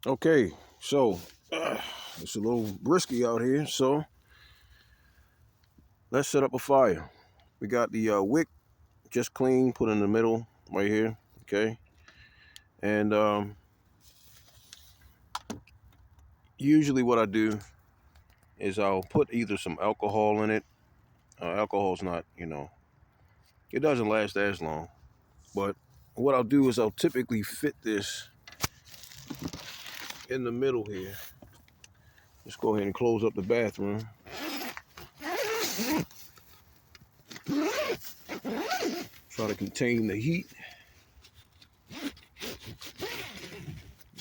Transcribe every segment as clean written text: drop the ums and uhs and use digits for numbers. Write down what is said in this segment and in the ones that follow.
Okay, so it's a little brisky out here, so let's set up a fire. We got the wick just clean, put in the middle right here. Okay, and usually what I do is I'll put either some alcohol in it. Alcohol's not, it doesn't last as long. But what I'll do is I'll typically fit this in the middle here. Let's go ahead and close up the bathroom. Try to contain the heat.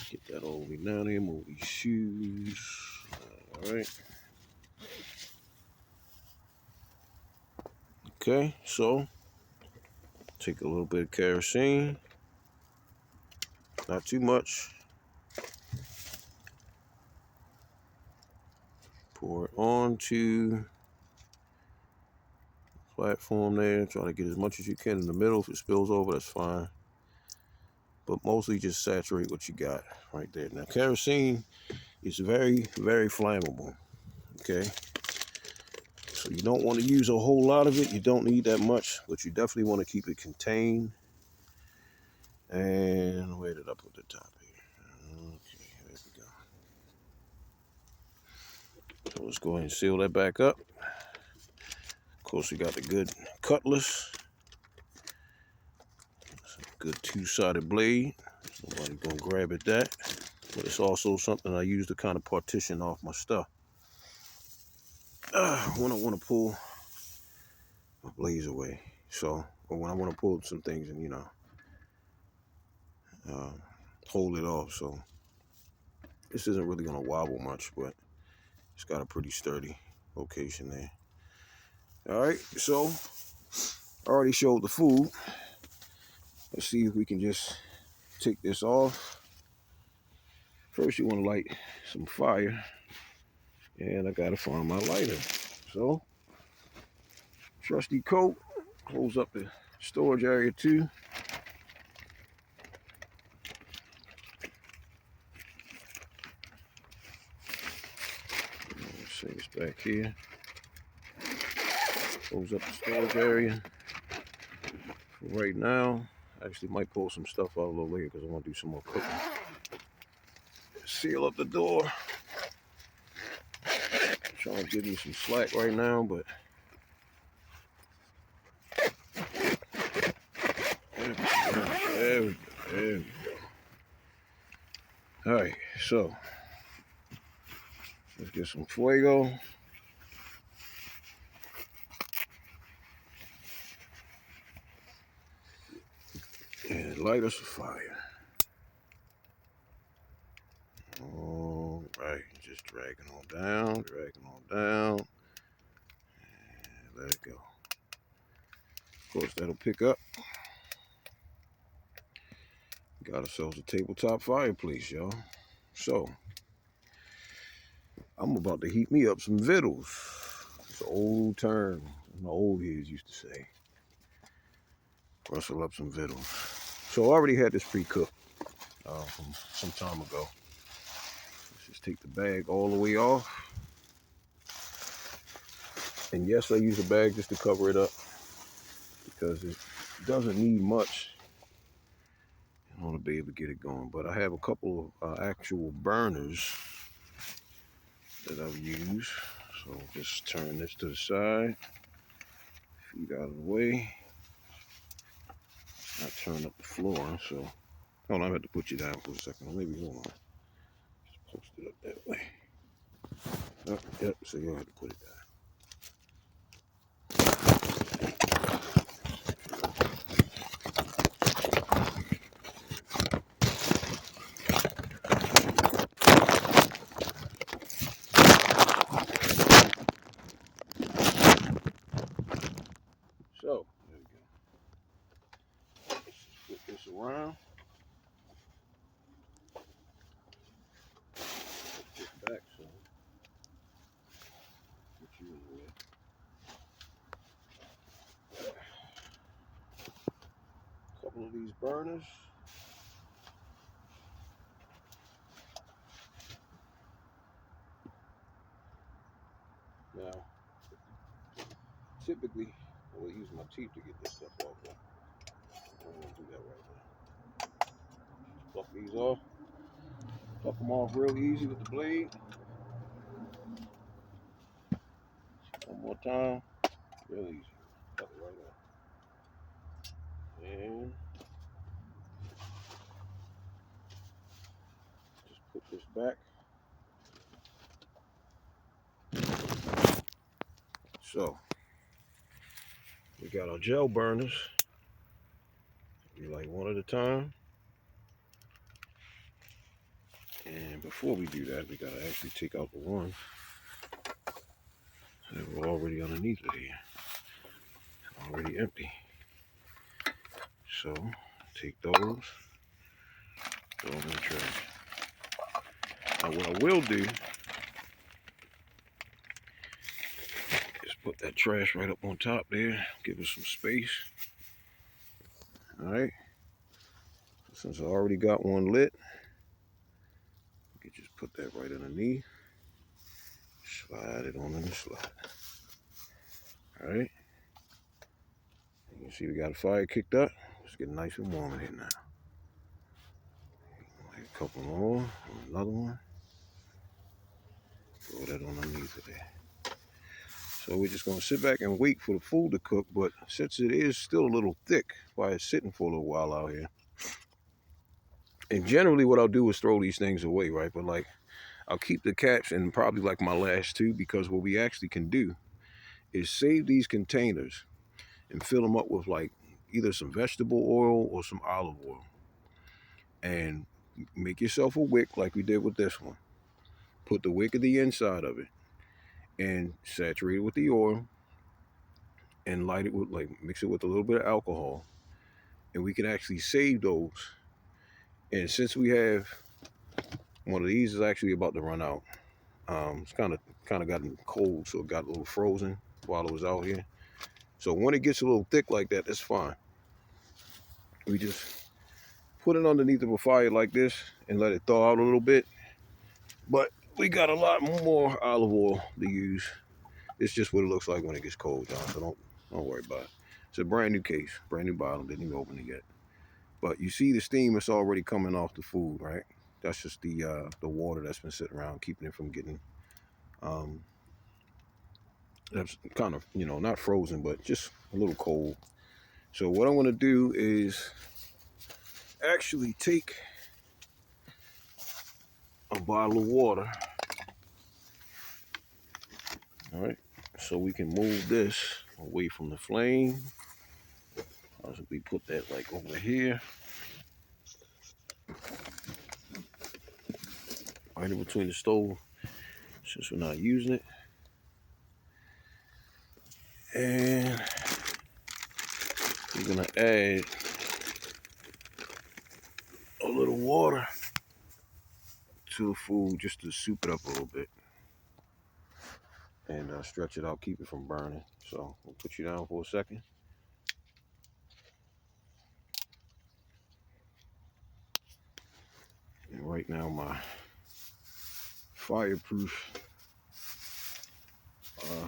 Get that all the way down here. Move these shoes. All right. Okay, so take a little bit of kerosene. Not too much. Pour it onto the platform there. Try to get as much as you can in the middle. If it spills over, that's fine. But mostly just saturate what you got right there. Now, kerosene is very, very flammable. Okay. So you don't want to use a whole lot of it. You don't need that much, but you definitely want to keep it contained. And where did I put the top here? Okay, there we go. So let's go ahead and seal that back up. Of course, we got the good cutlass. It's a good two-sided blade. Nobody gonna grab at that. But it's also something I use to kind of partition off my stuff. When I want to pull my blades away. So, or when I want to pull some things and, uh, hold it off. So this isn't really gonna wobble much, but it's got a pretty sturdy location there. All right, so I already showed the food. Let's see if we can just take this off. First, you want to light some fire, and I gotta find my lighter. So, trusty coat, close up the storage area too. Let's see this back here. Close up the storage area. For right now, actually might pull some stuff out a little later because I want to do some more cooking. Seal up the door. Trying to give you some slack right now, but there we go. There we go. All right, so let's get some fuego. And light us a fire. All right, just dragging on down, and let it go. Of course, that'll pick up. Got ourselves a tabletop fireplace, y'all. So, I'm about to heat me up some vittles. It's an old term my old heads used to say. Rustle up some vittles. So I already had this pre-cooked from some time ago. Let's just take the bag all the way off. And yes, I use a bag just to cover it up because it doesn't need much in order to be able to get it going. But I have a couple of actual burners that I've used. So just turn this to the side, feet out of the way. I turn up the floor, so hold on, I have to put you down for a second. Maybe hold on. Just post it up that way. Oh, yep, so you'll have to put it down. So there we go. Let's just flip this around. Get back so get you in the way. A couple of these burners. Now, typically, I will use my teeth to get this stuff off, but I don't want to do that right now. Pluck these off. Pluck them off real easy with the blade. One more time. Real easy. Pluck it right off. And just put this back. So, we got our gel burners. We like one at a time. And before we do that, we gotta actually take out the one that were already underneath it here. Already empty. So, take those, throw them in the trash. Now what I will do is put that trash right up on top there, give it some space. Alright. Since I already got one lit, you can just put that right underneath. Slide it on in the slide. Alright. You can see we got a fire kicked up. Let's get nice and warm in here now. A couple more, another one. Throw that on underneath of there. So we're just gonna sit back and wait for the food to cook, but since it is still a little thick while it's sitting for a little while out here, and generally what I'll do is throw these things away, right? But like, I'll keep the caps and probably like my last two, because what we actually can do is save these containers and fill them up with like either some vegetable oil or some olive oil. And make yourself a wick like we did with this one. Put the wick at the inside of it and saturate it with the oil and light it with, like, mix it with a little bit of alcohol. And we can actually save those. And since we have one of these is actually about to run out, it's kind of gotten cold, so it got a little frozen while it was out here. So when it gets a little thick like that, that's fine. We just put it underneath of a fire like this and let it thaw out a little bit. But we got a lot more olive oil to use. It's just what it looks like when it gets cold, John. So don't worry about it. It's a brand new case, brand new bottle. Didn't even open it yet. But you see the steam that's already coming off the food, right? That's just the water that's been sitting around, keeping it from getting that's kind of, not frozen, but just a little cold. So what I'm going to do is actually take a bottle of water. All right, so we can move this away from the flame. So we put that like over here, right in between the stove, since we're not using it. And we're gonna add a little water to the food just to soup it up a little bit and stretch it out, keep it from burning. So we'll put you down for a second. And right now my fireproof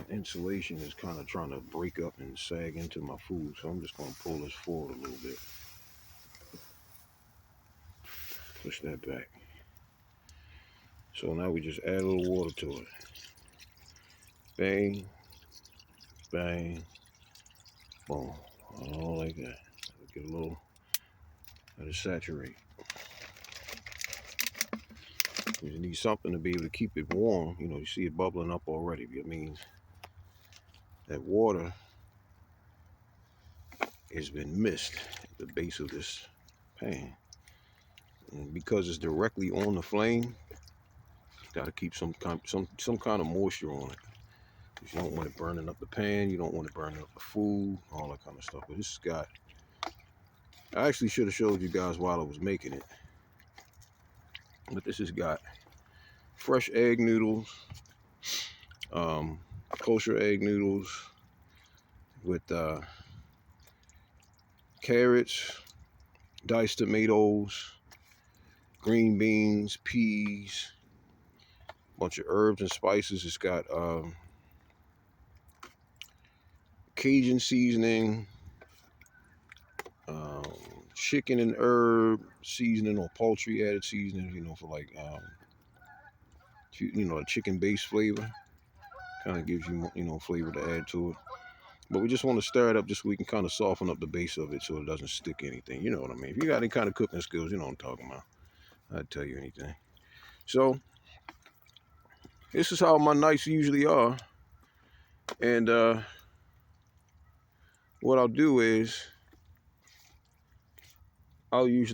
insulation is kind of trying to break up and sag into my food, so I'm just going to pull this forward a little bit. Push that back. So now we just add a little water to it. Bang, bang, boom, all like that. Get a little, let it saturate. You need something to be able to keep it warm. You see it bubbling up already. It means that water has been missed at the base of this pan. And because it's directly on the flame, you got to keep some kind of moisture on it. Because you don't want it burning up the pan, you don't want it burning up the food, all that kind of stuff. But this has got, I actually should have showed you guys while I was making it. But this has got fresh egg noodles, kosher egg noodles with carrots, diced tomatoes, green beans, peas, a bunch of herbs and spices. It's got Cajun seasoning, chicken and herb seasoning or poultry added seasoning, you know, for like, you know, a chicken based flavor. Kind of gives you, you know, flavor to add to it. But we just want to stir it up just so we can kind of soften up the base of it so it doesn't stick anything. You know what I mean? If you got any kind of cooking skills, you know what I'm talking about. I'd tell you anything. So this is how my nights usually are. And what I'll do is I'll usually